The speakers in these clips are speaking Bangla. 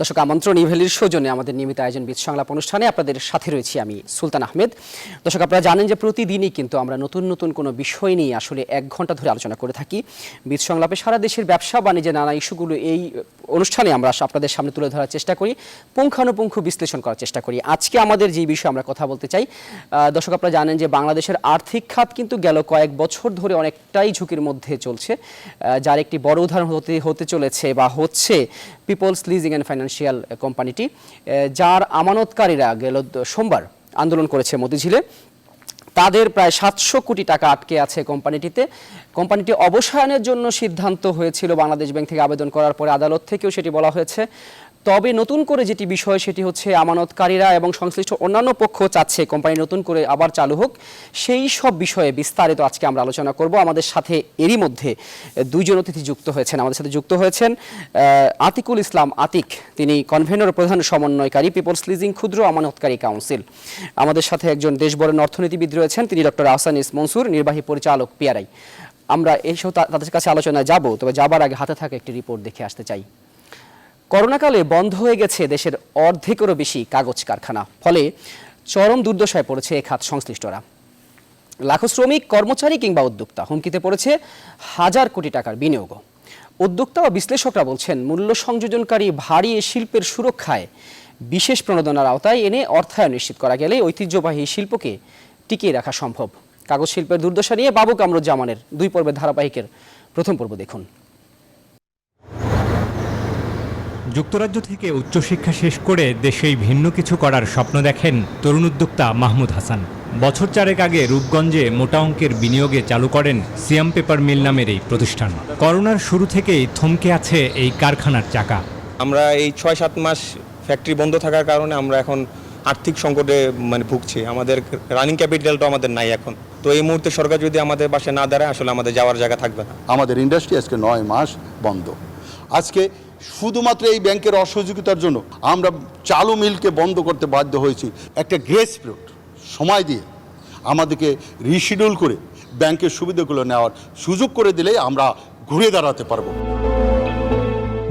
দর্শক আমন্ত্রণ ইভ্যালির সৌজন্যে আমাদের নিয়মিত আয়োজন বীজ সংলাপ অনুষ্ঠানে আপনাদের সাথে রয়েছি আমি সুলতান আহমেদ। দর্শক আপনারা জানেন যে প্রতিদিনই কিন্তু আমরা নতুন নতুন কোনো বিষয় নিয়ে আসলে 1 ঘন্টা ধরে আলোচনা করে থাকি। বীজ সংলাপে সারা দেশের ব্যবসা বাণিজ্যের নানা ইস্যুগুলো এই অনুষ্ঠানে আমরা আপনাদের সামনে তুলে ধরার চেষ্টা করি, পুঙ্খানুপুঙ্খ বিশ্লেষণ করার চেষ্টা করি। আজকে আমাদের যে বিষয়ে আমরা কথা বলতে চাই, দর্শক আপনারা জানেন যে বাংলাদেশের আর্থিক খাত কিন্তু গেল কয়েক বছর ধরে অনেকটাই ঝুঁকির মধ্যে চলছে, যার একটি বড় উদাহরণ হতে চলেছে বা হচ্ছে পিপলস লিজিং অ্যান্ড ফাইন্যান্সিয়াল কোম্পানিটি, যার আমানতকারীরা গেল সোমবার আন্দোলন করেছে মতিঝিলে। তাদের প্রায় 700 কোটি টাকা আটকে আছে কোম্পানিটিতে। কোম্পানিটি অবসায়নের জন্য সিদ্ধান্ত হয়েছিল বাংলাদেশ ব্যাংক থেকে আবেদন করার পরে আদালত থেকেও সেটি বলা হয়েছে। তবে নতুন করে যেটি বিষয় সেটি হচ্ছে আমানতকারীরা এবং সংশ্লিষ্ট অন্যান্য পক্ষ চাচ্ছে কোম্পানি নতুন করে আবার চালু হোক। সেই সব বিষয়ে বিস্তারিত আজকে আমরা আলোচনা করব। আমাদের সাথে এরই মধ্যে দুইজন অতিথি যুক্ত হয়েছেন। আমাদের সাথে যুক্ত হয়েছেন আতিকুল ইসলাম আতিক, তিনি কনভেনর প্রধান সমন্বয়কারী পিপলস লিজিং ক্ষুদ্র আমানতকারী কাউন্সিল। আমাদের সাথে একজন দেশবরেণ্য অর্থনীতিবিদ রয়েছেন, তিনি ডক্টর আহসান ইস মনসুর, নির্বাহী পরিচালক পিআরআই। আমরা এইসব তাদের কাছে আলোচনায় যাব, তবে যাবার আগে হাতে থাকা একটি রিপোর্ট দেখে আসতে চাই। করোনাকালে বন্ধ হয়ে গেছে দেশের অর্ধেকেরও বেশি কাগজ কারখানা, ফলে চরম দুর্দশায় পড়েছে এ খাত সংশ্লিষ্টরা। লাখো শ্রমিক, কর্মচারী কিংবা উদ্যোক্তা, হুমকিতে পড়েছে হাজার কোটি টাকার বিনিয়োগ। উদ্যোক্তা ও বিশ্লেষকরা বলছেন, মূল্য সংযোজনকারী ভারী এ শিল্পের সুরক্ষায় বিশেষ প্রণোদনার আওতায় এনে অর্থায়ন নিশ্চিত করা গেলে ঐতিহ্যবাহী শিল্পকে টিকিয়ে রাখা সম্ভব। কাগজ শিল্পের দুর্দশা নিয়ে বাবু কামরুজ্জামানের 2 পর্বের ধারাবাহিকের প্রথম পর্ব দেখুন। যুক্তরাজ্য থেকে উচ্চশিক্ষা শেষ করে দেশেই ভিন্ন কিছু করার স্বপ্ন দেখেন তরুণ উদ্যোক্তা মাহমুদ হাসান। বছর 4 আগে রূপগঞ্জে মোটা অঙ্কের বিনিয়োগে চালু করেন সিয়াম পেপার মিল নামের এই প্রতিষ্ঠান। করোনার শুরু থেকেই থমকে আছে এই কারখানার চাকা। আমরা এই 6-7 মাস ফ্যাক্টরি বন্ধ থাকার কারণে আমরা এখন আর্থিক সংকটে ভুগছি। আমাদের রানিং ক্যাপিটালটা আমাদের নাই এখন। তো এই মুহূর্তে সরকার যদি আমাদের পাশে না দাঁড়ায়, আসলে আমাদের যাওয়ার জায়গা থাকবে না। আমাদের ইন্ডাস্ট্রি আজকে 9 মাস বন্ধ। আজকে শুধুমাত্র এই ব্যাংকের অসহযোগিতার জন্য আমরা চালু মিলকে বন্ধ করতে বাধ্য হয়েছি। একটা গ্রেস পিরিয়ড সময় দিয়ে আমাদেরকে রিশিডিউল করে ব্যাংকের সুবিধাগুলো নেওয়ার সুযোগ করে দিলে আমরা ঘুরে দাঁড়াতে পারবো।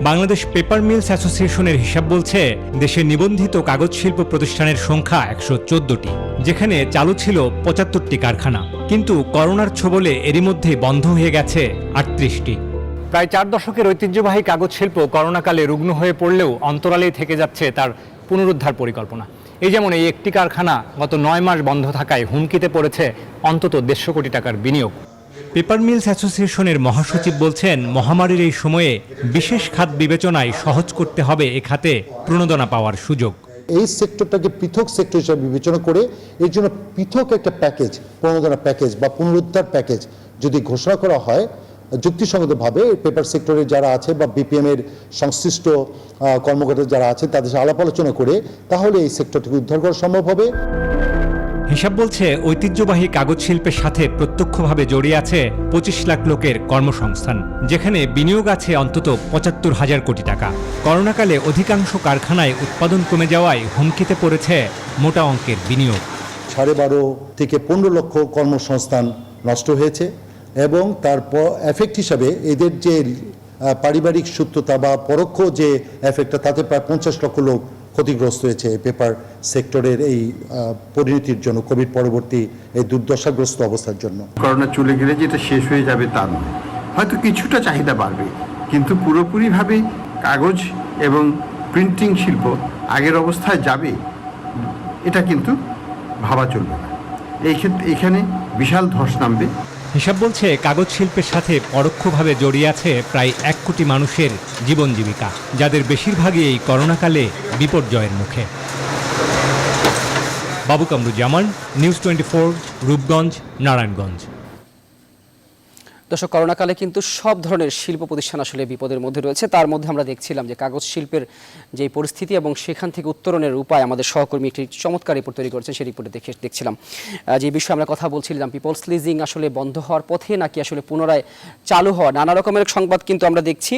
বাংলাদেশ পেপার মিলস অ্যাসোসিয়েশনের হিসাব বলছে, দেশে নিবন্ধিত কাগজ শিল্প প্রতিষ্ঠানের সংখ্যা 114টি, যেখানে চালু ছিল 75টি কারখানা। কিন্তু করোনার ছোবলে এরই মধ্যে বন্ধ হয়ে গেছে 38টি। প্রায় 4 দশকের ঐতিহ্যবাহী কাগজ শিল্প করোনাকালে রুগ্ন হয়ে পড়লেও অন্তরালেই থেকে যাচ্ছে তার পুনরুদ্ধার পরিকল্পনা। এই যেমন এই একটি কারখানা গত 9 মাস বন্ধ থাকায় হুমকিতে পড়েছে অন্তত 150 কোটি টাকার বিনিয়োগ। পেপার মিলস অ্যাসোসিয়েশনের মহাসচিব বলছেন, মহামারীর এই সময়ে বিশেষ খাত বিবেচনায় সহজ করতে হবে এ খাতে প্রণোদনা পাওয়ার সুযোগ। এই সেক্টরটাকে পৃথক সেক্টর হিসেবে বিবেচনা করে এর জন্য পৃথক একটা প্যাকেজ, প্রণোদনা প্যাকেজ বা পুনরুদ্ধার প্যাকেজ যদি ঘোষণা করা হয় যুক্তিসঙ্গতভাবে, পেপার সেক্টরে যারা আছে বা বিপিএম এর সংশ্লিষ্ট কর্মকর্তা যারা আছে তাদের সাথে আলাপ আলোচনা করে, তাহলে এই সেক্টরটিকে উদ্ধার করা সম্ভব হবে। হিসাব বলছে, ঐতিহ্যবাহী কাগজ শিল্পের সাথে প্রত্যক্ষভাবে জড়িয়ে আছে 25 লাখ লোকের কর্মসংস্থান, যেখানে বিনিয়োগ আছে অন্তত 75,000 কোটি টাকা। করোনাকালে অধিকাংশ কারখানায় উৎপাদন কমে যাওয়ায় হুমকিতে পড়েছে মোটা অঙ্কের বিনিয়োগ। 12.5 থেকে 15 লক্ষ কর্মসংস্থান নষ্ট হয়েছে এবং তারপর এফেক্ট হিসাবে এদের যে পারিবারিক সূত্রতা বা পরোক্ষ যে এফেক্টটা, তাতে প্রায় 50 লক্ষ লোক ক্ষতিগ্রস্ত হয়েছে পেপার সেক্টরের এই পরিণতির জন্য, কোভিড পরবর্তী এই দুর্দশাগ্রস্ত অবস্থার জন্য। করোনা চলে গেলে যেটা শেষ হয়ে যাবে তা নয়, হয়তো কিছুটা চাহিদা বাড়বে, কিন্তু পুরোপুরিভাবে কাগজ এবং প্রিন্টিং শিল্প আগের অবস্থায় যাবে এটা কিন্তু ভাবা চলবে না। এই ক্ষেত্রে এখানে বিশাল ধস নামবে। হিসাব বলছে, কাগজ শিল্পের সাথে পরোক্ষভাবে জড়িয়ে আছে প্রায় 1 কোটি মানুষের জীবন জীবিকা, যাদের বেশিরভাগই এই করোনাকালে বিপর্যয়ের মুখে। বাবু কামরুজ্জামান, নিউজ 24, রূপগঞ্জ, নারায়ণগঞ্জ। দর্শক, করোনাকালে কিন্তু সব ধরনের শিল্প প্রতিষ্ঠান আসলে বিপদের মধ্যে রয়েছে। তার মধ্যে আমরা দেখছিলাম যে কাগজ শিল্পের যে পরিস্থিতি এবং সেখান থেকে উত্তরণের উপায় আমাদের সহকর্মী একটি চমৎকার রিপোর্ট তৈরি করেছেন। সেই রিপোর্টে দেখছিলাম যে বিষয়ে আমরা কথা বলছিলাম, পিপলস লিজিং আসলে বন্ধ হওয়ার পথে নাকি আসলে পুনরায় চালু হওয়া, নানা রকমের সংবাদ কিন্তু আমরা দেখছি।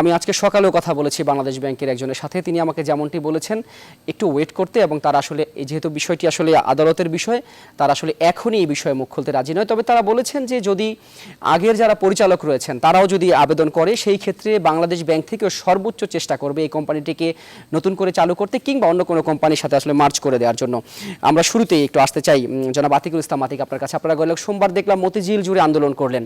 আমি আজকে সকালেও কথা বলেছি বাংলাদেশ ব্যাংকের একজনের সাথে, তিনি আমাকে যেমনটি বলেছেন একটু ওয়েট করতে, এবং তারা আসলে যেহেতু বিষয়টি আসলে আদালতের বিষয়, তারা আসলে এখনই এই বিষয়ে মুখ খুলতে রাজি নয়। তবে তারা বলেছেন যে যদি আগে আগের যারা পরিচালক রয়েছেন তারাও যদি আবেদন করে, সেই ক্ষেত্রে বাংলাদেশ ব্যাংক থেকেও সর্বোচ্চ চেষ্টা করবে এই কোম্পানিটিকে নতুন করে চালু করতে কিংবা অন্য কোনো কোম্পানির সাথে আসলে মার্জ করে দেওয়ার জন্য। আমরা শুরুতেই একটু আসতে চাই জনাব আতিকুল ইসলাম আতিক আপনার কাছে। আপনারা গেল সোমবার দেখলাম মতিঝিল জুড়ে আন্দোলন করলেন,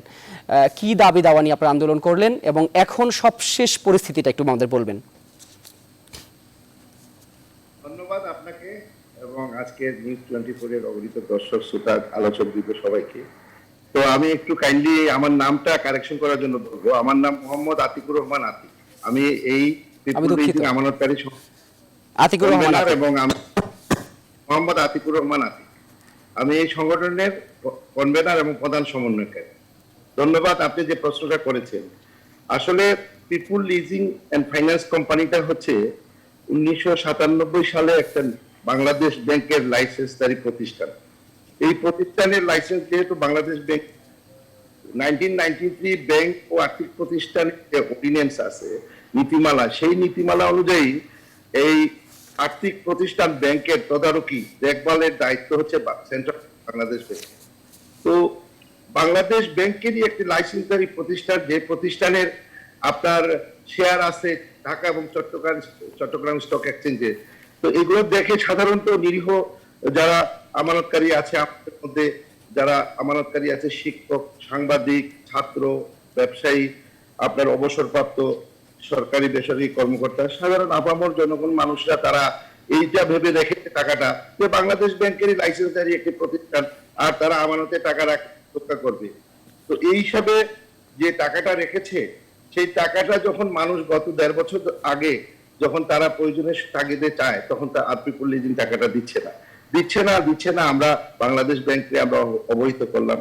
কি দাবি দাওয়া নিয়ে আপনারা আন্দোলন করলেন এবং এখন সবশেষ পরিস্থিতিটা একটু আমাদের বলবেন। ধন্যবাদ আপনাকে এবং আজকে নিউজ 24 এর অগণিত দর্শক শ্রোতা আলোচক বৃন্দ সবাইকে। তো আমি একটু কাইন্ডলি আমার নামটা কারেকশন করার জন্য বলবো, আমার নাম মোহাম্মদ আতিকুর রহমান আতিক। আমি এই আমানতকারী আতিকুর রহমান এবং মোহাম্মদ আতিকুর রহমান আতিক, আমি এই সংগঠনের কনভেনার এবং প্রধান সমন্বয়কারী। ধন্যবাদ আপনি যে প্রশ্নটা করেছেন। আসলে পিপুল লিজিং এন্ড ফাইন্যান্স কোম্পানিটা হচ্ছে 1997 সালে একটা বাংলাদেশ ব্যাংকের লাইসেন্সধারী প্রতিষ্ঠান। এই প্রতিষ্ঠানের লাইসেন্স যেহেতু বাংলাদেশ ব্যাংক 1993 ব্যাংক ও আর্থিক প্রতিষ্ঠানের যে অর্ডিন্যান্স আছে নীতিমালা, সেই নীতিমালা অনুযায়ী এই আর্থিক প্রতিষ্ঠান ব্যাংকের তদারকি দেখভালের দায়িত্ব হচ্ছে সেন্ট্রাল বাংলাদেশ ব্যাংক। তো বাংলাদেশ ব্যাংকেরই একটি লাইসেন্সধারী প্রতিষ্ঠান, যে প্রতিষ্ঠানের আপনার শেয়ার আছে ঢাকা এবং চট্টগ্রাম স্টক এক্সচেঞ্জে। তো এগুলো দেখে সাধারণত নিরীহ যারা আমানতকারী আছে, আমাদের মধ্যে যারা আমানতকারী আছে শিক্ষক, সাংবাদিক, ছাত্র, ব্যবসায়ী, আপনার অবসরপ্রাপ্ত সরকারি বেসরকারি কর্মকর্তা, সাধারণ আপামর জনগণ মানুষরা তারা এইটা ভেবে দেখে টাকাটা যে বাংলাদেশ ব্যাংকেরই লাইসেন্সধারী একটি প্রতিষ্ঠান আর তারা আমানতে টাকা রক্ষা করবে। তো এই হিসাবে যে টাকাটা রেখেছে, সেই টাকাটা যখন মানুষ গত 1.5 বছর আগে যখন তারা প্রয়োজনের তাগিদে চায়, তখন তার পিপুল লিজিং টাকাটা দিচ্ছে না। আমরা বাংলাদেশ ব্যাংককে আমরা অবহিত করলাম,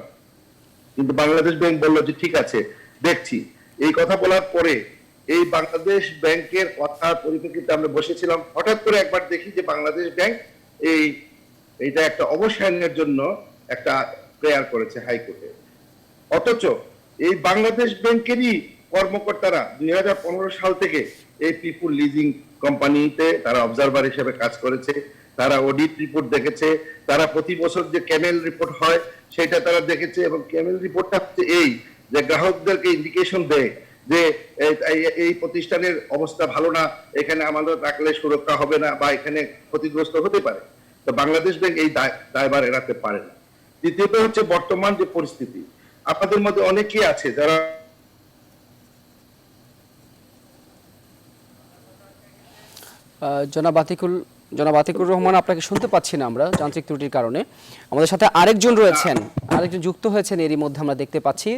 কিন্তু বাংলাদেশ ব্যাংক বললো যে ঠিক আছে দেখছি। এই কথা বলার পরে এই বাংলাদেশ ব্যাংকের কথার পরিপ্রেক্ষিতে আমরা বসেছিলাম, হঠাৎ করে একবার দেখি যে বাংলাদেশ ব্যাংক এইটা একটা অবসায়নের জন্য একটা প্রেয়ার করেছে হাইকোর্টে। অথচ এই বাংলাদেশ ব্যাংকেরই কর্মকর্তারা 2015 সাল থেকে এই পিপুল লিজিং কোম্পানিতে তারা অবজারভার হিসেবে কাজ করেছে, তারা অডিট রিপোর্ট দেখেছে, তারা প্রতি বছর যে ক্যামেল রিপোর্ট হয় সেটা তারা দেখেছে। এবং ক্যামেল রিপোর্টটা হচ্ছে এই যে গ্রাহকদেরকে ইন্ডিকেশন দেয় যে এই প্রতিষ্ঠানের অবস্থা ভালো না, এখানে আমাদের রাখলে সুরক্ষা হবে না বা এখানে ক্ষতিগ্রস্ত হতে পারে। তো বাংলাদেশ ব্যাংক এই দায়ভার এড়াতে পারে না। দ্বিতীয়ত হচ্ছে বর্তমান যে পরিস্থিতি, আপনাদের মধ্যে অনেকেই আছে যারা জনাব আতিকুর রহমান, আপনাকে শুনতে পাচ্ছি না আমরা যান্ত্রিক ত্রুটির কারণে। আমাদের সাথে আরেকজন যুক্ত হয়েছেন এরই মধ্যে আমরা দেখতে পাচ্ছি,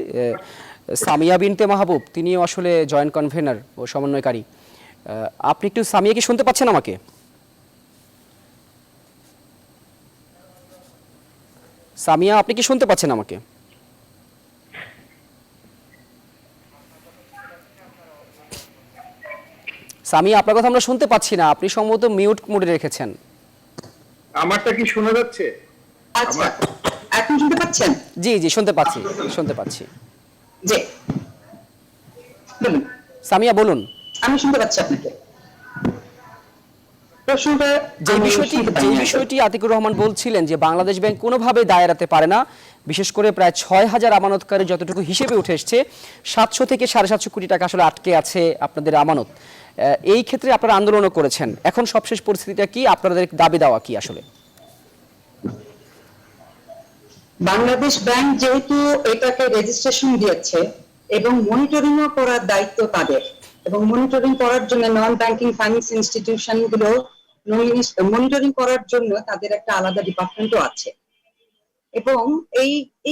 সামিয়া বিনতে মাহবুব, তিনিও আসলে জয়েন্ট কনভেনার ও সমন্বয়কারী। আপনি একটু সামিয়া কি শুনতে পাচ্ছেন আমাকে? সামিয়া আপনি কি শুনতে পাচ্ছেন আমাকে? সামিয়া আপনার কথা আমরা শুনতে পাচ্ছি না, আপনি সম্ভবত মিউট মোডে রেখেছেন। আমারটা কি শোনা যাচ্ছে? আচ্ছা, এখন শুনতে পাচ্ছেন? জি শুনতে পাচ্ছি। জি বলুন। সামিয়া বলুন। আমি শুনতে পাচ্ছি আপনাকে। যে বিষয়টি আতিকুর রহমান বলছিলেন যে বাংলাদেশ ব্যাংক কোনোভাবে দায় এড়াতে পারে না, বিশেষ করে প্রায় 6000 আমানতকারী যতটুকু হিসেবে উঠে এসছে 700 থেকে 750 কোটি টাকা আসলে আটকে আছে আপনাদের আমানত। এই ক্ষেত্রে আপনারা আন্দোলনও করেছেন, এখন সবশেষ পরিস্থিতিটা কি, আপনাদের দাবি দেওয়া কি আসলে? বাংলাদেশ ব্যাংক যেহেতু এটাকে রেজিস্ট্রেশন দিয়েছে এবং মনিটরিংও করার দায়িত্ব তাদের, এবং মনিটরিং করার জন্য নন ব্যাংকিং ফাইন্যান্স ইনস্টিটিউশন গুলো মনিটরিং করার জন্য তাদের একটা আলাদা ডিপার্টমেন্টও আছে। এবং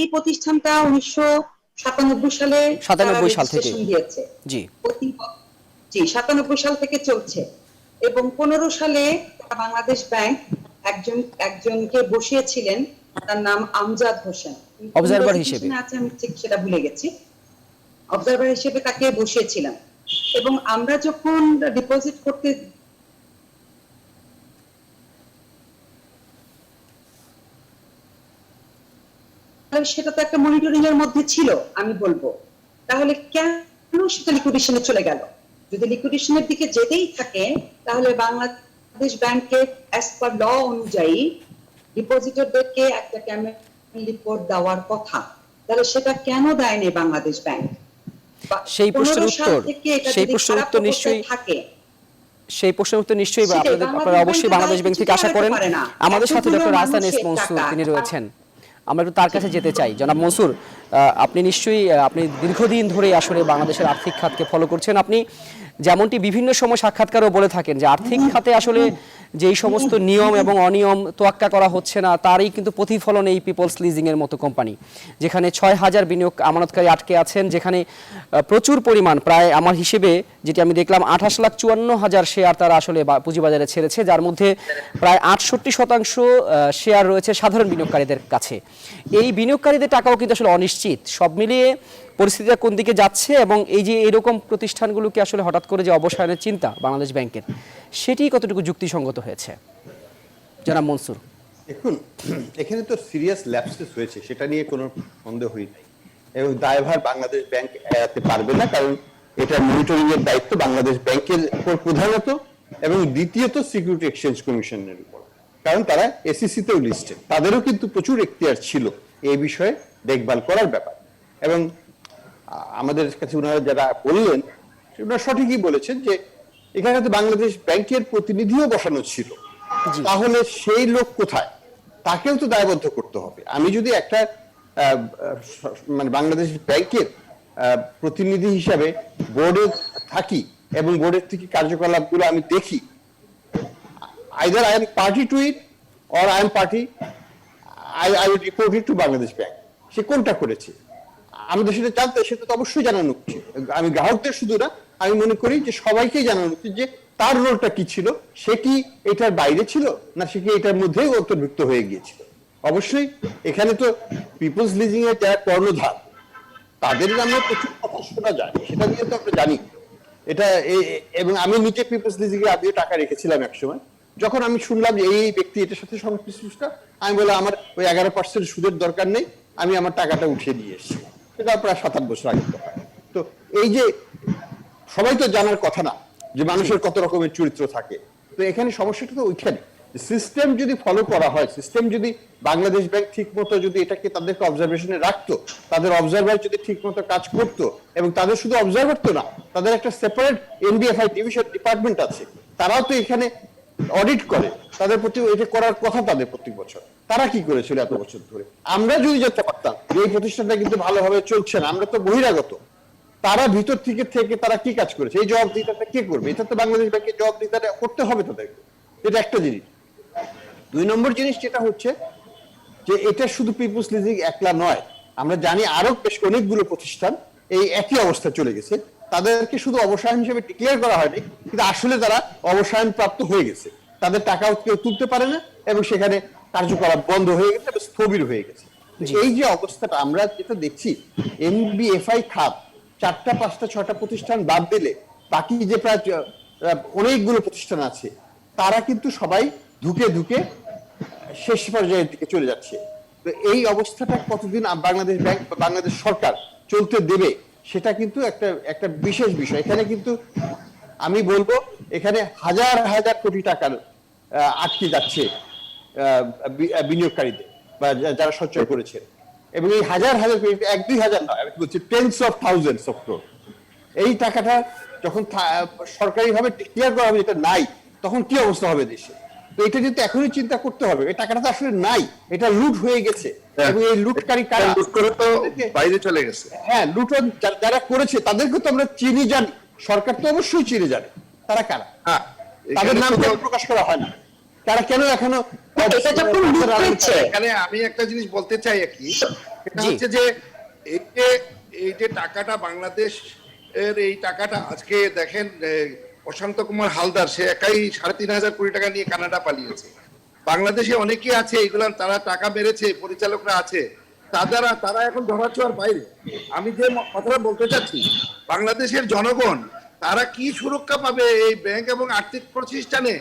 এই প্রতিষ্ঠানটা 1997 সালে 97 সাল থেকে দিয়েছে। জি 97 সাল থেকে চলছে। এবং 15 সালে বাংলাদেশ ব্যাংক একজনকে বসিয়েছিলেন, তার নাম আমজাদ হোসেন, অবজারভার হিসেবে আছে, আমি ঠিক সেটা ভুলে গেছি, অবজারভার হিসেবে তাকে বসিয়েছিলাম। এবং আমরা যখন ডিপোজিট করতে সেটা তো একটা মনিটরিং এর মধ্যে ছিল আমি বলবো, তাহলে কেন সেটা লিকুইডেশনে চলে গেল? যদি লিকুইডেশনের দিকে যেতেই থাকে তাহলে বাংলাদেশ ব্যাংকের অ্যাজ পার ল অনুযায়ী ডিপোজিটরদেরকে একটা ক্যামেল রিপোর্ট দেওয়ার কথা। তাহলে সেটা কেন দেয়নি বাংলাদেশ ব্যাংক? সেই প্রশ্নের 15 সাল উত্তর থেকে এটা সেই যদি প্রশ্নের খারাপ উত্তর অবস্থায় নিশ্চয়ই থাকে, সেই প্রশ্নের উত্তর নিশ্চয়ই সেটাই, আপনারা বাংলাদেশ অবশ্যই ব্যাংকের বাংলাদেশ ব্যাংক থেকে দায় আশা কিছু করেন। পারে না। আমাদের সাথে এতগুলো ডক্টর রাহসান এস মানুষের মনসুর টাকা। তিনি রয়েছেন, আমরা একটু তার কাছে যেতে চাই। জনাব মনসুর, আপনি নিশ্চয়ই আপনি দীর্ঘদিন ধরে আসলে বাংলাদেশের আর্থিক খাতকে ফলো করছেন। আপনি যেমনটি বিভিন্ন সময় সাক্ষাৎকারও বলে থাকেন যে আর্থিক খাতে আসলে যেই সমস্ত নিয়ম এবং অনিয়ম তোয়াক্কা করা হচ্ছে না, তারই কিন্তু প্রতিফলন এই পিপলস লিজিং এর মতো কোম্পানি, যেখানে 6,000 বিনিয়োগ আমানতকারী আটকে আছেন, যেখানে প্রচুর পরিমাণ, প্রায় আমার হিসেবে যেটি আমি দেখলাম 28,54,000 শেয়ার তারা আসলে পুঁজিবাজারে ছেড়েছে, যার মধ্যে প্রায় 68% শেয়ার রয়েছে সাধারণ বিনিয়োগকারীদের কাছে। এই বিনিয়োগকারীদের টাকাও কিন্তু আসলে অনিশ্চিত। সব মিলিয়ে পরিস্থিতিটা কোন দিকে যাচ্ছে, এবং এই যে এরকম প্রতিষ্ঠানগুলোকে আসলে হঠাৎ করে যে অবসায়নের চিন্তা বাংলাদেশ ব্যাংকের, সেটি কতটুকু যুক্তিসঙ্গত হয়েছে? জনাব মনসুর। দেখুন, এখানে তো সিরিয়াস ল্যাপসেস হয়েছে, সেটা নিয়ে কোনো সন্দেহই নাই, এবং দায়ভার বাংলাদেশ ব্যাংক এড়াতে পারবে না, কারণ এটা মনিটরিং এর দায়িত্ব বাংলাদেশ ব্যাংকের উপর প্রধানত, এবং দ্বিতীয়ত সিকিউরিটি এক্সচেঞ্জ কমিশনের উপর, কারণ তারা এসিসি তেও লিস্টেড, তাদেরও কিন্তু প্রচুর এখতিয়ার ছিল এই বিষয়ে দেখভাল করার ব্যাপার। এবং আমাদের কাছে ওনারা যারা বললেন, ওনারা সঠিকই বলেছেন যে এখানে তো বাংলাদেশ ব্যাংকের প্রতিনিধিও বসানো ছিল, তাহলে সেই লোক কোথায়, তাকেও তো দায়বদ্ধ করতে হবে। আমি যদি একটা মানে বাংলাদেশ ব্যাংকের প্রতিনিধি হিসাবে বোর্ডে থাকি এবং বোর্ডের থেকে কার্যকলাপগুলো আমি দেখি, either I am party to it or I am party, I will report it to Bangladesh Bank. সে কোনটা করেছে আমাদের সেটা জানতে, সেটা তো অবশ্যই জানানো উচিত। আমি গ্রাহকদের শুধু না, আমি মনে করি যে সবাইকেই জানানো উচিত যে তার রোলটা কি ছিল, সে কি এটার বাইরে ছিল না সে কি এটার মধ্যেই অন্তর্ভুক্ত হয়ে গিয়েছিল। অবশ্যই এখানে তো পিপলস লিজিং এর যারা কর্ণধার, তাদের নামে প্রচুর কথা শোনা যায়, সেটা নিয়ে তো আমরা জানি। এটা এবং আমি নিজে পিপলস লিজিং এ আমিও টাকা রেখেছিলাম একসময়। যখন আমি শুনলাম যে এই ব্যক্তি এটার সাথে সংশ্লিষ্ট, আমি বললাম আমার ওই 11% সুদের দরকার নেই, আমি আমার টাকাটা উঠিয়ে নিয়ে এসেছি। সেটা প্রায় 7-8 বছর আগের কথা। তো এই যে সবাই তো জানার কথা না যে মানুষের কত রকমের চরিত্র থাকে। তো এখানে সমস্যাটা তো ওইখানে, সিস্টেম যদি ফলো করা হয়, সিস্টেম যদি বাংলাদেশ ব্যাংক ঠিক মতো যদি এটাকে তাদেরকে অবজারভেশনে রাখতো, তাদের অবজারভার যদি ঠিক মতো কাজ করতো, এবং তাদের শুধু অবজারভার তো না, তাদের একটা সেপারেট এনবিএফআই ডিভিশন ডিপার্টমেন্ট আছে, তারাও তো এখানে অডিট করে, তাদের প্রতি এটা করার কথা তাদের প্রত্যেক বছর। তারা কি করেছিল এত বছর ধরে? আমরা যদি যেতে পারতাম যে এই প্রতিষ্ঠানটা কিন্তু ভালোভাবে চলছে না, আমরা তো বহিরাগত, তারা ভিতর থেকে তারা কি কাজ করেছে, এই জবাবদিহিতাটা কে করবে? এটা তো বাংলাদেশ ব্যাংকের জবাবদিহিতাটা করতে হবে তাদেরকে। এটা একটা জিনিস। 2 নম্বর জিনিস যেটা হচ্ছে যে এটা শুধু পিপলস লিজিং একলা নয়, আমরা জানি আরো বেশ অনেকগুলো প্রতিষ্ঠান এই একই অবস্থায় চলে গেছে, তাদেরকে শুধু অবসায়ন হিসেবে ডিক্লেয়ার করা হয়নি, কিন্তু আসলে তারা অবসায়ন প্রাপ্ত হয়ে গেছে, তাদের টাকাও কেউ তুলতে পারে না, এবং সেখানে কার্যকলাপ বন্ধ হয়ে গেছে, স্থবির হয়ে গেছে। এই যে অবস্থাটা আমরা যেটা দেখছি, এনবিএফআই খাত 4টা 5টা 6টা প্রতিষ্ঠান বাদ দিলে বাকি যে প্রায় অনেকগুলো প্রতিষ্ঠান আছে, তারা কিন্তু সবাই ধুকে ধুকে শেষ পর্যায়ের দিকে চলে যাচ্ছে। তো এই অবস্থাটা কতদিন বাংলাদেশ ব্যাংক বা বাংলাদেশ সরকার চলতে দেবে, সেটা কিন্তু একটা বিশেষ বিষয়। এখানে কিন্তু আমি বলবো এখানে হাজার হাজার কোটি টাকার আটকে যাচ্ছে বিনিয়োগকারীদের বা যারা সঞ্চয় করেছেন, এবং এই হাজার হাজার কোটি, 1-2 হাজার নয়, আমি বলছি tense of thousands of crore. এই টাকাটা যখন সরকারি ভাবে ডিক্লেয়ার করা হবে এটা নাই, তখন কি অবস্থা হবে দেশে? তো এটা কিন্তু এখনই চিন্তা করতে হবে। এই টাকাটা তো আসলে নাই, এটা লুট হয়ে গেছে, এবং এই লুটকারী কারা? লুট করে তো বাইরে চলে গেছে। হ্যাঁ, লুট যারা করেছে তাদেরকে তো আমরা চিনি জানি, সরকার তো অবশ্যই চিনে জানে তারা কারা। তাদের নাম কেন প্রকাশ করা হয় না? তারা কেন এখনো? এখানে আমি একটা জিনিস বলতে চাই আর কি, সেটা হচ্ছে যে এই যে টাকাটা বাংলাদেশ এর, এই টাকাটা আজকে দেখেন প্রশান্ত কুমার হালদার, সে একাই 3,500 কোটি টাকা নিয়ে কানাডা পালিয়েছে। বাংলাদেশে অনেকেই আছে এগুলা, তারা টাকা মেরেছে, পরিচালকরা আছে, তারা এখন ধরাছোঁয়ার বাইরে। আমি যে কথাটা বলতে চাচ্ছি, বাংলাদেশের জনগণ তারা কি সুরক্ষা পাবে এই ব্যাংক এবং আর্থিক প্রতিষ্ঠানে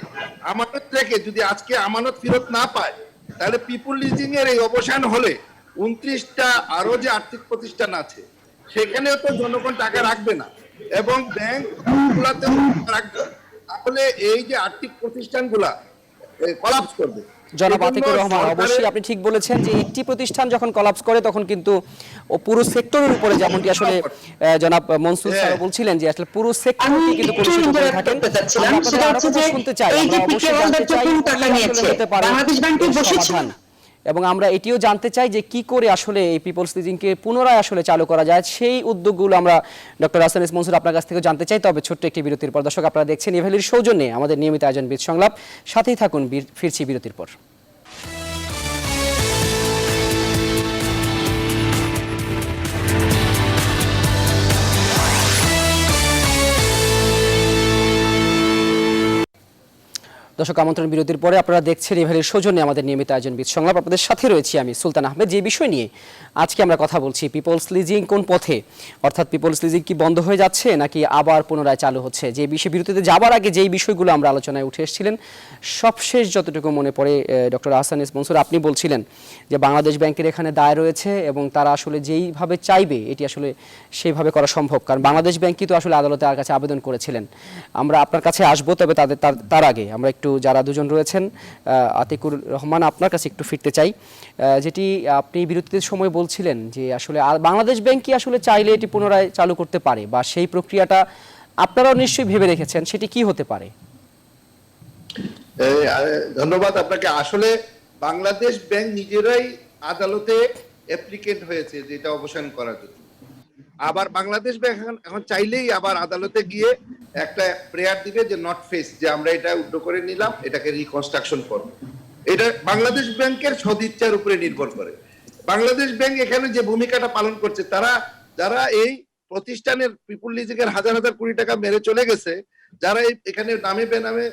আমানত থেকে? যদি আজকে আমানত ফেরত না পায়, তাহলে পিপুল লিজিং এর এই অবসান হলে 29টা আরো যে আর্থিক প্রতিষ্ঠান আছে সেখানেও তো জনগণ টাকা রাখবে না, এবং ব্যাংক গুলাতেও রাখবে, তাহলে এই যে আর্থিক প্রতিষ্ঠানগুলা কলাপস করবে। জনাব এজন্য আতিকুর রহমান, সরকারের- অবশ্যই আপনি ঠিক বলেছেন যে একটি প্রতিষ্ঠান যখন কলাপস করে তখন কিন্তু ও পুরো সেক্টরের উপরে, যেমনটি আসলে জনাব মনসুর স্যার বলছিলেন যে আসলে পুরো সেক্টরকে কিন্তু একটু কলুষিত করে interrupt থাকেন। করতে চাচ্ছিলাম। আমরা আপনাদের সেটা আরো হচ্ছে কথা যে শুনতে চাই, এই যে আমরা অবশ্যই PK জানতে চাই যখন কি টাকা আসলে নিয়েছে, হতে পারে বাংলাদেশ ব্যাংকে এর বসেছিল। সমাধান। এবং আমরা এটিও জানতে চাই যে কি করে আসলে এই পিপলস লিজিংকে পুনরায় আসলে চালু করা যায়, সেই উদ্যোগগুলো আমরা ডক্টর হাসান এস মনসুর আপনার কাছ থেকে জানতে চাই। তবে ছোট্ট একটি বিরতির পর দর্শক আপনারা দেখছেন ইভ্যালির সৌজন্যে আমাদের নিয়মিত আয়োজন বিদ সংলাপ, সাথেই থাকুন, ফিরছি বিরতির পর। দর্শক আমন্ত্রণ বিরতির পরে আপনারা দেখছেন ইভ্যালির সৌজন্যে আমাদের নিয়মিত আয়োজন বিদ সংলাপ। আপনাদের সাথে রয়েছি আমি সুলতান আহমেদ। যে বিষয় নিয়ে আজকে আমরা কথা বলছি, পিপলস লিজিং কোন পথে, অর্থাৎ পিপলস লিজিং কি বন্ধ হয়ে যাচ্ছে নাকি আবার পুনরায় চালু হচ্ছে। যে বিষয়ে বিরতিতে যাবার আগে যেই বিষয়গুলো আমরা আলোচনায় উঠে এসেছিলেন, সবশেষ যতটুকু মনে পড়ে ডক্টর হাসান এস মনসুর আপনি বলছিলেন যে বাংলাদেশ ব্যাংকের এখানে দায় রয়েছে এবং তারা আসলে যেইভাবে চাইবে এটি আসলে সেইভাবে করা সম্ভব, কারণ বাংলাদেশ ব্যাংকই তো আসলে আদালতের কাছে আবেদন করেছিলেন। আমরা আপনার কাছে আসবো, তবে তার আগে আমরা একটু যারা দুজন রয়েছেন, আতিকুর রহমান আপনার কাছে একটু ফিরতে চাই। যেটি আপনি বিরতির সময় বলছিলেন যে আসলে বাংলাদেশ ব্যাংক কি আসলে চাইলে এটি পুনরায় চালু করতে পারে, বা সেই প্রক্রিয়াটা আপনারাও নিশ্চয়ই ভেবে রেখেছেন, সেটি কি হতে পারে? ধন্যবাদ আপনাকে। আসলে বাংলাদেশ ব্যাংক নিজেরাই আদালতে অ্যাপ্লিকেন্ট হয়েছে যে এটা অবসান করার জন্য। আবার বাংলাদেশ ব্যাংক এখন চাইলেই আবার আদালতে গিয়ে একটা প্রেয়ার দিবে যে নট ফেস, যে আমরা এটা উদ্যোগ করে নিলাম, এটাকে রিকনস্ট্রাকশন করব। এটা বাংলাদেশ ব্যাংকের সদিচ্ছার উপরে নির্ভর করে। বাংলাদেশ ব্যাংক এখানে যে ভূমিকাটা পালন করছে, যারা এই প্রতিষ্ঠানের পিপুল লিজিংয়ের হাজার হাজার কোটি টাকা মেরে চলে গেছে, যারা এখানে নামে বেনামে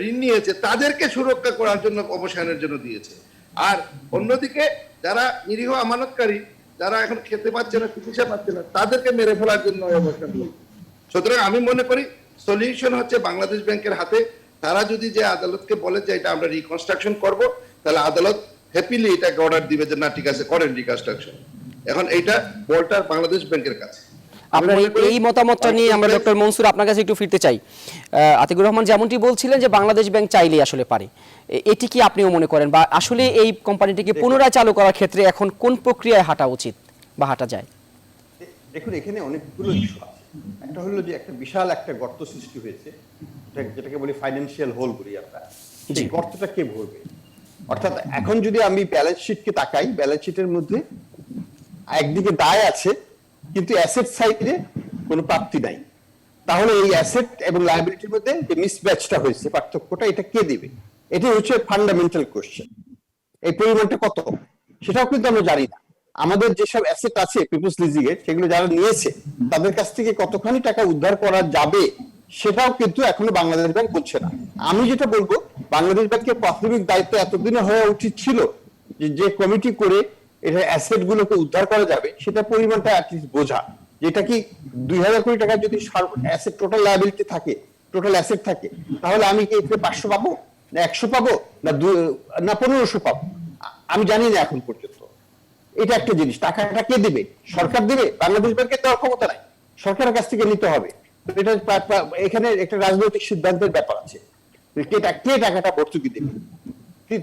ঋণ নিয়েছে, তাদেরকে সুরক্ষা করার জন্য অবসানের জন্য দিয়েছে। আর অন্যদিকে যারা নিরীহ আমানতকারী, যারা এখন খেতে পাচ্ছে না, চিকিৎসা পাচ্ছে না, তাদেরকে মেরে ফেলার জন্য অবস্থান নিয়েছে। সুতরাং আমি মনে করি সলিউশন হচ্ছে বাংলাদেশ ব্যাংকের হাতে। তারা যদি যে আদালতকে বলে যে এটা আমরা রিকনস্ট্রাকশন করব, তাহলে আদালত হ্যাপিলি এটাকে অর্ডার দিবে যে না ঠিক আছে করেন রিকনস্ট্রাকশন। এখন এইটা বলটা বাংলাদেশ ব্যাংকের কাছে। আপনার এই মতামতটা নিয়ে আমরা ডক্টর মনসুর আপনার কাছে একটু ফিরতে চাই। আতিকুর রহমান যেমনটি বলছিলেন যে বাংলাদেশ ব্যাংক চাইলেই আসলে পারে, এটি কি আপনিও মনে করেন, বা আসলে এই কোম্পানিটিকে পুনরায় চালু করার ক্ষেত্রে এখন কোন প্রক্রিয়ায় হাঁটা উচিত বা হাঁটা যায়? দেখুন, এখানে অনেকগুলো ইস্যু আছে। একটা হলো যে একটা বিশাল একটা গর্ত সৃষ্টি হয়েছে, যেটাকে বলি ফাইন্যান্সিয়াল হোল বলি আমরা। এই গর্তটা কে ভরবে? অর্থাৎ এখন যদি আমি ব্যালেন্স শিটকে তাকাই, ব্যালেন্স শিটের মধ্যে একদিকে দায় আছে কিন্তু অ্যাসেট সাইডে কোনো প্রাপ্তি নাই, তাহলে এই অ্যাসেট এবং লায়াবিলিটির মধ্যে যে মিসম্যাচটা হয়েছে, পার্থক্যটা এটা কে দেবে? এটাই হচ্ছে ফান্ডামেন্টাল কোশ্চেন। এই পরিমাণটা কত সেটাও কিন্তু আমরা জানি না। আমাদের যেসব অ্যাসেট আছে পিপলস লিজিং এর, সেগুলো যারা নিয়েছে তাদের কাছ থেকে কতখানি টাকা উদ্ধার করা যাবে সেটাও কিন্তু এখনো বাংলাদেশ ব্যাংক বলছে না। আমি যেটা বলবো, বাংলাদেশ ব্যাংকের প্রাথমিক দায়িত্ব এতদিনে হওয়া উচিত ছিল যে কমিটি করে এটা অ্যাসেট গুলোকে উদ্ধার করা যাবে, সেটা পরিমাণটা অ্যাটলিস্ট বোঝা। যেটা কি 2000 কোটি টাকা যদি অ্যাসেট টোটাল লায়াবিলিটি থাকে, টোটাল অ্যাসেট থাকে, তাহলে আমি কি 500 পাবো না 100 পাবো না 1500 পাবো? আমি জানি না এখন পর্যন্ত। এটা একটা জিনিস। টাকাটা কে দিবে? সরকার দিবে? বাংলাদেশ ব্যাংকের দেওয়ার ক্ষমতা নাই, সরকারের কাছ থেকে নিতে হবে। এটা এখানে একটা রাজনৈতিক সিদ্ধান্তের ব্যাপার আছে, কে টাকাটা ভর্তুকি দেবে।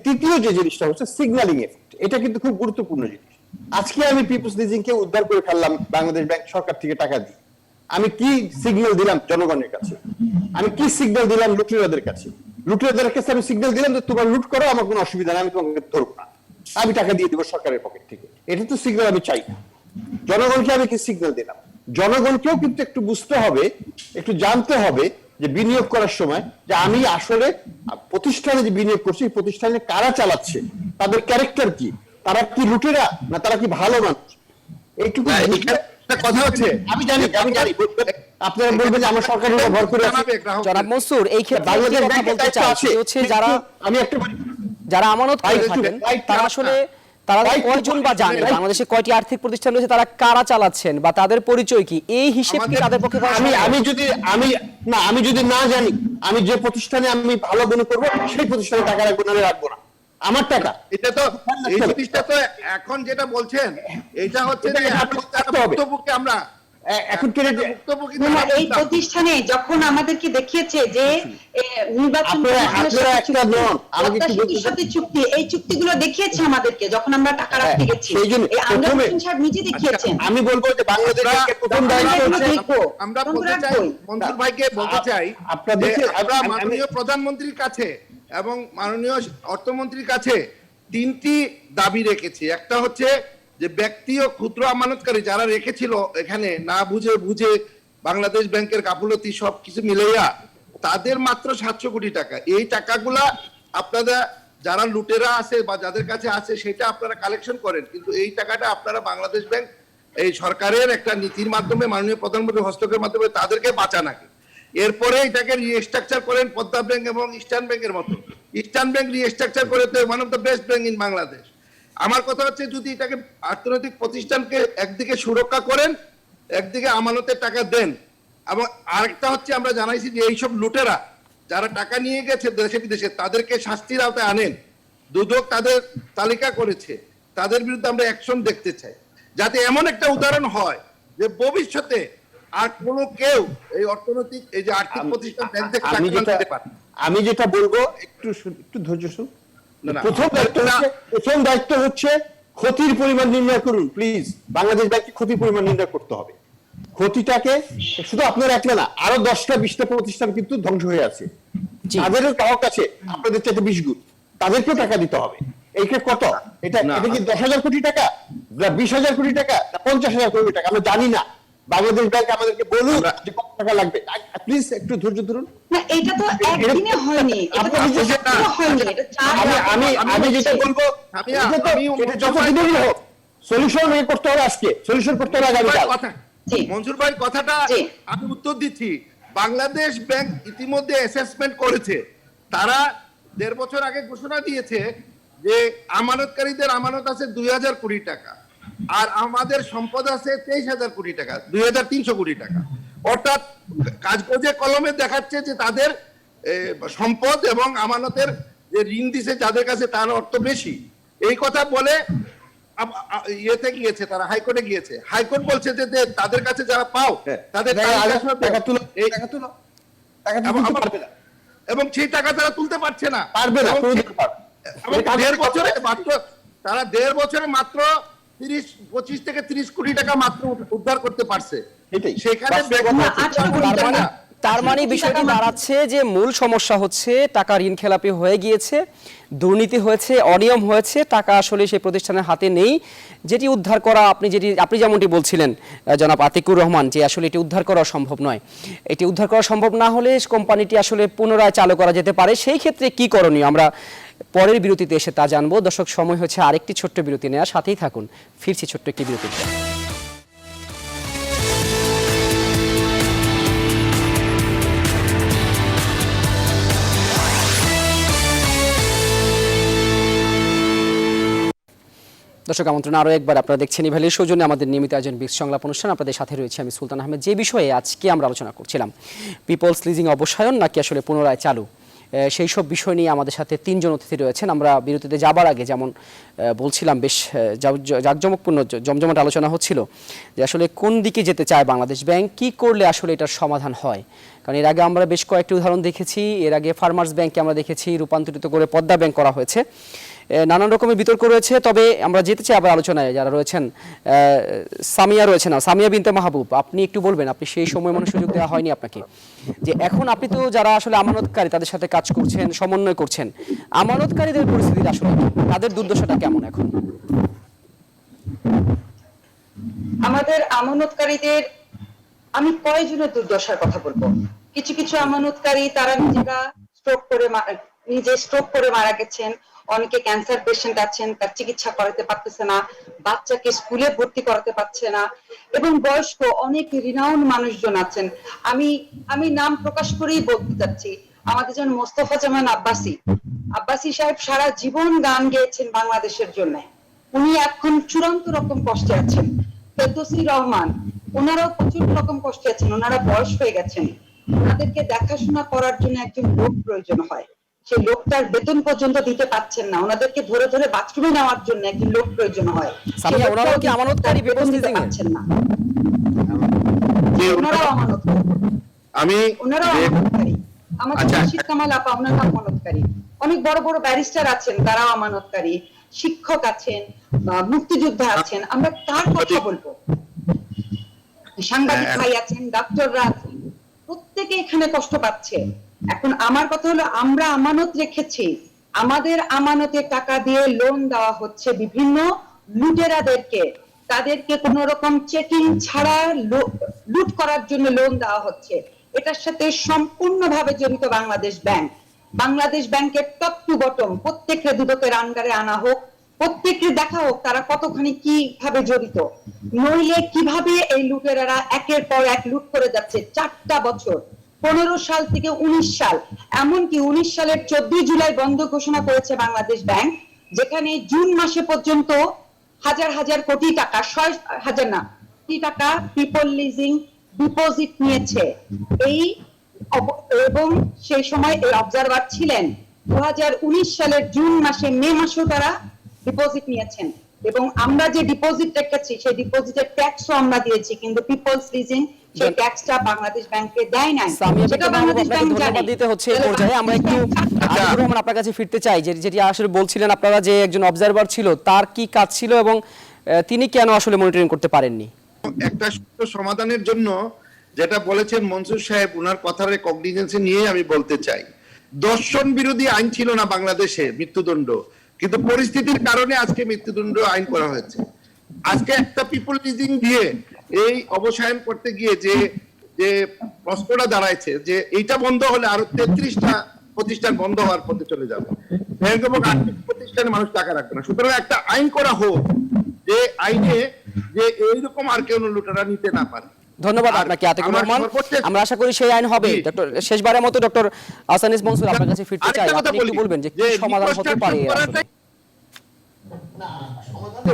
তৃতীয় যে জিনিসটা হচ্ছে সিগন্যালিং এফেক্ট। এটা কিন্তু খুব গুরুত্বপূর্ণ জিনিস। আজকে আমি পিপলস লিজিং কে উদ্ধার করে ফেললাম বাংলাদেশ ব্যাংক সরকার থেকে টাকা দিয়ে, আমি কি সিগন্যাল দিলাম জনগণের কাছে? আমি কি সিগন্যাল দিলাম লুটেরাদের কাছে? লুটেরাদের কাছে আমি সিগন্যাল দিলাম যে তোমার লুট করো, আমার কোনো অসুবিধা নেই, আমি তোমাকে ধরবো না, আমি টাকা দিয়ে দেবো সরকারের পকেট থেকে। এটা তো সিগন্যাল আমি চাই না। জনগণকে আমি কি সিগন্যাল দিলাম? জনগণকেও কিন্তু একটু বুঝতে হবে, একটু জানতে হবে যে বিনিয়োগ করার সময় যে আমি আসলে প্রতিষ্ঠানে যে বিনিয়োগ করছি, প্রতিষ্ঠানে কারা চালাচ্ছে, তাদের ক্যারেক্টার কি, তারা কি লুটেরা না তারা কি ভালো মানুষ, এইটুকু কথা হচ্ছে। আমি জানি আপনারা বলবেন যে আমরা সরকারের উপর ভর করে আছি। জনাব মনসুর, এই ক্ষেত্রে বাংলাদেশ কথা ব্যাংকের বলতে দায়িত্ব চাই আছে। হচ্ছে যারা যারা আমানত করে থাকেন, তারা আসলে তারা কয়জন বা জানে বাংলাদেশে কয়টি আর্থিক প্রতিষ্ঠান রয়েছে, তারা কারা চালাচ্ছেন বা তাদের পরিচয় কি, এই হিসেব কি তাদের পক্ষে করা সম্ভব? আমি যদি না জানি, আমি যে প্রতিষ্ঠানে আমি ভালো মনে করবো সেই প্রতিষ্ঠানে টাকা রাখবো না, রাখবো না। আমার টাকা এটা তো এই জিনিসটা তো এখন যেটা বলছেন এটা হচ্ছে যে বক্তব্যকে আমরা এখন কেটে ভুক্তভোগী না, না, তারা এই প্রতিষ্ঠানে যখন আমাদেরকে দেখিয়েছে যে নির্বাচন আপনারা একটা নন, আমাকে একটু বলতে প্রত্যাশীর সাথে চুক্তি, এই চুক্তিগুলো দেখিয়েছে আমাদেরকে যখন আমরা টাকা রাখতে গেছি। সেই জন্য এই আমরা প্রথমে- হোসেন সাহেব নিজে দেখিয়েছেন। আমি বলবো যে বাংলাদেশ ব্যাংকের প্রথম দায়িত্ব আমরা হচ্ছে দেখবো, আমরা আমরা বলতে চাই, রাখবোই। মনসুর ভাইকে বলতে চাই আপনাদের যে আমরা আমি- মাননীয় প্রধানমন্ত্রীর কাছে এবং মাননীয় অর্থমন্ত্রীর কাছে 3টি দাবি রেখেছি। একটা হচ্ছে যে ব্যক্তি ও ক্ষুদ্র আমানতকারী যারা রেখেছিল এখানে না বুঝে বাংলাদেশ ব্যাংকের গাফলতি সব কিছু মিলাইয়া তাদের মাত্র 700 কোটি টাকা, এই টাকাগুলা আপনারা যারা লুটেরা আছে বা যাদের কাছে আছে সেটা আপনারা কালেকশন করেন, কিন্তু এই টাকাটা আপনারা বাংলাদেশ ব্যাংক এই সরকারের একটা নীতির মাধ্যমে মাননীয় প্রধানমন্ত্রীর হস্তক্ষেপের মাধ্যমে তাদেরকে বাঁচান আগে, এরপরে এটাকে রিস্ট্রাকচার করেন পদ্মা ব্যাংক এবং ইস্টার্ন ব্যাংকের মতো। ইস্টার্ন ব্যাংক রিস্ট্রাকচার করে তো one of the best bank in Bangladesh. আমার কথা হচ্ছে যদি এটাকে অর্থনৈতিক প্রতিষ্ঠানকে একদিকে সুরক্ষা করেন, একদিকে আমানতের টাকা দেন, এবং আরেকটা হচ্ছে আমরা জানাইছি যে এইসব লুটেরা যারা টাকা নিয়ে গেছে দেশে বিদেশে তাদেরকে শাস্তির আওতায় আনেন। দুদক তাদের তালিকা করেছে, তাদের বিরুদ্ধে আমরা অ্যাকশন দেখতে চাই, যাতে এমন একটা উদাহরণ হয় যে ভবিষ্যতে আর কোনো কেউ এই অর্থনৈতিক এই যে আর্থিক প্রতিষ্ঠান ব্যাংক থেকে টাকা নিতে পারে। আমি যেটা বলবো একটু ধৈর্য শুন। না, না, প্রথম দায়িত্ব হচ্ছে ক্ষতির পরিমাণ নির্ণয় করুন প্লিজ। বাংলাদেশ ব্যাংকে ক্ষতির পরিমাণ নির্ণয় করতে হবে। ক্ষতিটাকে শুধু আপনারা একলা না, আরো 10টা 20টা প্রতিষ্ঠান কিন্তু ধ্বংস হয়ে আছে, জি। তাদেরও গ্রাহক আছে আপনাদের চাইতে 20 গুণ, তাদেরকেও টাকা দিতে হবে। এইটা কত? এটা কি 10,000 কোটি টাকা, 20,000 কোটি টাকা, 50,000 কোটি টাকা? আমরা জানি না। বাংলাদেশ ব্যাংক আমাদেরকে বলুন যে কত টাকা লাগবে। প্লিজ একটু ধৈর্য ধরুন। না, এটা তো একদিনে হয়নি, এটা তো আপনি যে- একদিনে হয়নি, এটা 4 আমি যেটা বলবো, এটা যতদিনেরই হোক সলিউশন করতে হবে, আজকে সলিউশন করতে হবে আগামীকাল। জি। মনসুর ভাই কথাটা জি। আমি উত্তর দিচ্ছি। বাংলাদেশ ব্যাংক ইতিমধ্যে অ্যাসেসমেন্ট করেছে, তারা 1.5 বছর আগে ঘোষণা দিয়েছে যে আমানতকারীদের আমানত আছে 2,000 কোটি টাকা, আর আমাদের সম্পদ আছে 23,000 কোটি টাকা, 2,300 কোটি টাকা। অর্থাৎ কাগজে কলমে দেখাচ্ছে যে তাদের সম্পদ এবং আমানতের যে ঋণ দিছে যাদের কাছে তার অর্থ বেশি। এই কথা বলে ইয়েতে গিয়েছে, তারা হাইকোর্টে গিয়েছে, হাইকোর্ট বলছে যে তাদের কাছে যারা পাও তাদের এবং সেই টাকা তারা তুলতে পারছে না, পারবে না, এবং কোনোদিন পারবে না। এবং 1.5 বছরে মাত্র তারা 1.5 বছরে মাত্র 25 থেকে 30 কোটি টাকা মাত্র উদ্ধার করতে পারছে। এটাই। সেখানে তার মানে বিষয়টি দাঁড়াচ্ছে যে মূল সমস্যা হচ্ছে টাকা ঋণ খেলাপি হয়ে গিয়েছে, দুর্নীতি হয়েছে, অনিয়ম হয়েছে, টাকা আসলে সেই প্রতিষ্ঠানের হাতে নেই, যেটি উদ্ধার করা আপনি যেমনটি বলছিলেন জনাব আতিকুর রহমান, যে আসলে এটি উদ্ধার করা সম্ভব নয়। এটি উদ্ধার করা সম্ভব না হলে কোম্পানিটি আসলে পুনরায় চালু করা যেতে পারে। সেই ক্ষেত্রে কি করণীয় আমরা পরের বিরতিতে এসে তা জানবো। দর্শক, সময় হচ্ছে আরেকটি ছোট্ট বিরতি নেওয়ার, সাথেই থাকুন। ফিরছি ছোট্ট একটি বিরতিতে। দর্শক, আমন্ত্রণ আরও একবার, আপনারা দেখছেন ইভ্যালির সৌজন্যে আমাদের নিয়মিত আয়োজন বিশ সংলাপ অনুষ্ঠান। আপনাদের সাথে রয়েছে আমি সুলতান আহমেদ। যে বিষয়ে আজকে আমরা আলোচনা করছিলাম, পিপলস লিজিং অবসায়ন নাকি আসলে পুনরায় চালু, সেই সব বিষয় নিয়ে আমাদের সাথে 3 জন অতিথি রয়েছেন। আমরা বিরতিতে যাবার আগে যেমন বলছিলাম, বেশ জাঁকজমকপূর্ণ জমজমাট আলোচনা হচ্ছিল যে আসলে কোন দিকে যেতে চায় বাংলাদেশ ব্যাংক, কি করলে আসলে এটার সমাধান হয়। কারণ এর আগে আমরা বেশ কয়েকটি উদাহরণ দেখেছি। এর আগে ফার্মার্স ব্যাংককে আমরা দেখেছি রূপান্তরিত করে পদ্মা ব্যাংক করা হয়েছে, নানান রকমের বিতর্ক রয়েছে। তবে আমরা যেতে চাই আবার আলোচনায়, যারা রয়েছেন সামিয়া রয়েছেন, সামিয়া বিনতে মাহবুব, আপনি একটু বলবেন, আপনি সেই সময় মনে সুযোগ দেওয়া হয়নি আপনাকে, যে এখন আপনি তো যারা আসলে আমানতকারী তাদের সাথে কাজ করছেন, সমন্বয় করছেন, আমানতকারীদের পরিস্থিতি আসলে তাদের দুর্দশাটা কেমন এখন? আমাদের আমানতকারীদের আমি কয়জনের দুর্দশার কথা বলবো। কিছু কিছু আমানতকারী তারা নিজে স্ট্রোক করে মারা গেছেন, অনেকে ক্যান্সার পেশেন্ট আছেন, তার চিকিৎসা করাতে পারতেছে না, বাচ্চাকে স্কুলে ভর্তি করাতে পারছে না, এবং বয়স্ক অনেক রিনাউন মানুষজন আছেন। আমি নাম প্রকাশ করেই বলতে চাচ্ছি, আমাদের যেমন মোস্তফা জামান আব্বাসী সাহেব সারা জীবন গান গেয়েছেন বাংলাদেশের জন্য, উনি এখন চূড়ান্ত রকম কষ্টে আছেন। ফেরদৌসী রহমান, ওনারাও প্রচুর রকম কষ্টে আছেন, ওনারা বয়স হয়ে গেছেন, ওনাদেরকে দেখাশোনা করার জন্য একজন লোক প্রয়োজন হয়, সেই লোকটার বেতন পর্যন্ত দিতে পারছেন না, ওনাদেরকে ধরে ধরে বাথরুমে নেওয়ার জন্য একজন লোক প্রয়োজন হয়, ওনারাও কি আমানতকারী? বেতন দিতে পারছেন না। আমি ওনারাও আমানতকারী। আমি ওনারাও যে- আমানতকারী। আমাদের আচ্ছা। রশিদ কামাল আপা ওনারা আমানতকারী। অনেক বড় বড় ব্যারিস্টার আছেন, তারাও আমানতকারী। শিক্ষক আছেন, মুক্তিযোদ্ধা আছেন। আমরা কার কথা বলবো? সাংবাদিক ভাই আছেন, ডাক্তাররা আছেন, প্রত্যেকে এখানে কষ্ট পাচ্ছে। এখন আমার কথা হলো, আমরা আমানত রেখেছি, আমাদের আমানতে টাকা দিয়ে লোন দেওয়া হচ্ছে বিভিন্ন লুটেরাদেরকে, তাদেরকে কোন রকম চেকিং ছাড়া লুট করার জন্য লোন দেওয়া হচ্ছে। এটার সাথে সম্পূর্ণভাবে জড়িত বাংলাদেশ ব্যাংক। বাংলাদেশ ব্যাংকের টপ টু বটম প্রত্যেককে দুদকের আন্ডারে আনা হোক, প্রত্যেককে দেখা হোক তারা কতখানি কিভাবে জড়িত, নইলে কিভাবে এই লুটেরারা একের পর এক লুট করে যাচ্ছে। 4টা বছর, 15 সাল থেকে 19 সাল, এমনকি 19 সালের 14 জুলাই বন্ধ ঘোষণা করেছে বাংলাদেশ ব্যাংক, যেখানে জুন মাসে পর্যন্ত হাজার হাজার কোটি টাকা, 6,000 না, কোটি টাকা পিপল লিজিং ডিপোজিট নিয়েছে। এবং সেই সময় এই অবজারভার ছিলেন। 2019 সালের জুন মাসে, মে মাসেও তারা ডিপোজিট নিয়েছেন, এবং আমরা যে ডিপোজিট রেখেছি সেই ডিপোজিটের ট্যাক্সও আমরা দিয়েছি, কিন্তু পিপলস লিজিং সেই ট্যাক্সটা বাংলাদেশ ব্যাংকে দেয় নাই। সেটা বাংলাদেশ ব্যাংক ধন্যবাদ দিতে হচ্ছে এই পর্যায়ে। আমরা একটু আদিবুর রহমান আপনার কাছে ফিরতে চাই, যেটি আসলে বলছিলেন আপনারা যে একজন অবজারভার ছিল, তার কি কাজ ছিল এবং তিনি কেন আসলে মনিটরিং করতে পারেননি? একটা সুষ্ঠু সমাধানের জন্য যেটা বলেছেন মনসুর সাহেব, উনার কথার কগনিজেন্সে নিয়ে আমি বলতে চাই, দর্শন বিরোধী আইন ছিল না বাংলাদেশে মৃত্যুদণ্ড, কিন্তু পরিস্থিতির কারণে আজকে মৃত্যুদণ্ড আইন করা হয়েছে। আজকে একটা পিপল লিজিং দিয়ে এই অবসায়ন করতে গিয়ে যে যে প্রশ্নটা দাঁড়াইছে যে এইটা বন্ধ হলে আরো 33টা প্রতিষ্ঠান বন্ধ হওয়ার পথে চলে যাবে, ব্যাংক এবং আর্থিক প্রতিষ্ঠানে মানুষ টাকা রাখবে না। সুতরাং একটা আইন করা হোক যে আইনে যে এইরকম আর কেউ লুটেরা নিতে না পারে। ধন্যবাদ আপনাকে আতিকুর রহমান। আমরা আশা করি সেই আইন হবে। ডক্টর, শেষবারের মতো ডক্টর আহসানিস মনসুর আপনার কাছে ফিরতে চাই, আপনি একটু বলবেন যে কি সমাধান হতে পারে?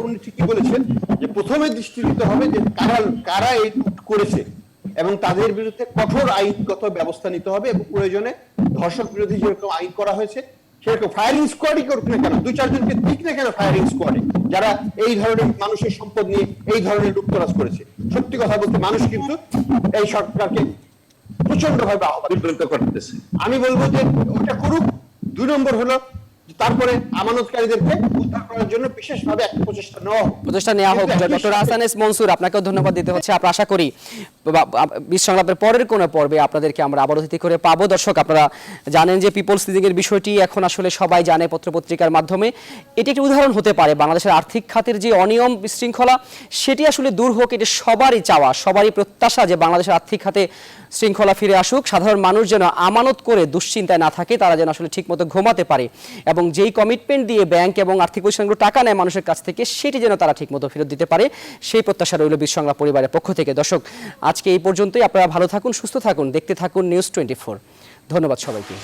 উনি ঠিকই বলেছেন যে প্রথমে দৃষ্টি দিতে হবে যে কারা এই করেছে এবং তাদের বিরুদ্ধে কঠোর আইনগত ব্যবস্থা নিতে হবে, এবং প্রয়োজনে ধর্ষক বিরোধী যেরকম আইন করা হয়েছে সেরকম ফায়ারিং স্কোয়াডই করুক না কেন, 2-4 জনকে দিক না কেন ফায়ারিং স্কোয়াডে, যারা এই ধরনের মানুষের সম্পদ নিয়ে এই ধরনের লুটতরাজ করেছে। সত্যি কথা বলতে মানুষ কিন্তু এই সরকারকে প্রচন্ড ভাবে বিব্রত করতেছে। আমি বলবো যে ওটা করুক। 2 নম্বর হলো তারপরে আমানতকারীদেরকে উদ্ধার করার জন্য বিশেষভাবে একটা প্রচেষ্টা নেওয়া হোক। ডক্টর আহসানিস মনসুর, আপনাকেও ধন্যবাদ দিতে হচ্ছে। আমরা আশা করি বিশ সংলাপের পরের কোনো পর্বে আপনাদেরকে আমরা আবার অতিথি করে পাবো। দর্শক, আপনারা জানেন যে পিপলস লিজিং এর বিষয়টি এখন আসলে সবাই জানে পত্রপত্রিকার মাধ্যমে। এটি একটি উদাহরণ হতে পারে বাংলাদেশের আর্থিক খাতের যে অনিয়ম বিশৃঙ্খলা, সেটি আসলে দূর হোক। এটি সবারই চাওয়া, সবারই প্রত্যাশা যে বাংলাদেশের আর্থিক খাতে শৃঙ্খলা ফিরে আসুক, সাধারণ মানুষ যেন আমানত করে দুশ্চিন্তায় না থাকে, তারা যেন আসলে ঠিকমতো ঘুমাতে পারে, এবং যেই কমিটমেন্ট দিয়ে ব্যাংক এবং আর্থিক প্রতিষ্ঠানগুলো টাকা নেয় মানুষের কাছ থেকে, সেটি যেন তারা ঠিকমতো ফেরত দিতে পারে, সেই প্রত্যাশা রইল বিশ সংলাপ পরিবারের পক্ষ থেকে। দর্শক, আজকে এই পর্যন্তই। আপনারা ভালো থাকুন, সুস্থ থাকুন, দেখতে থাকুন নিউজ 24। ধন্যবাদ সবাইকে।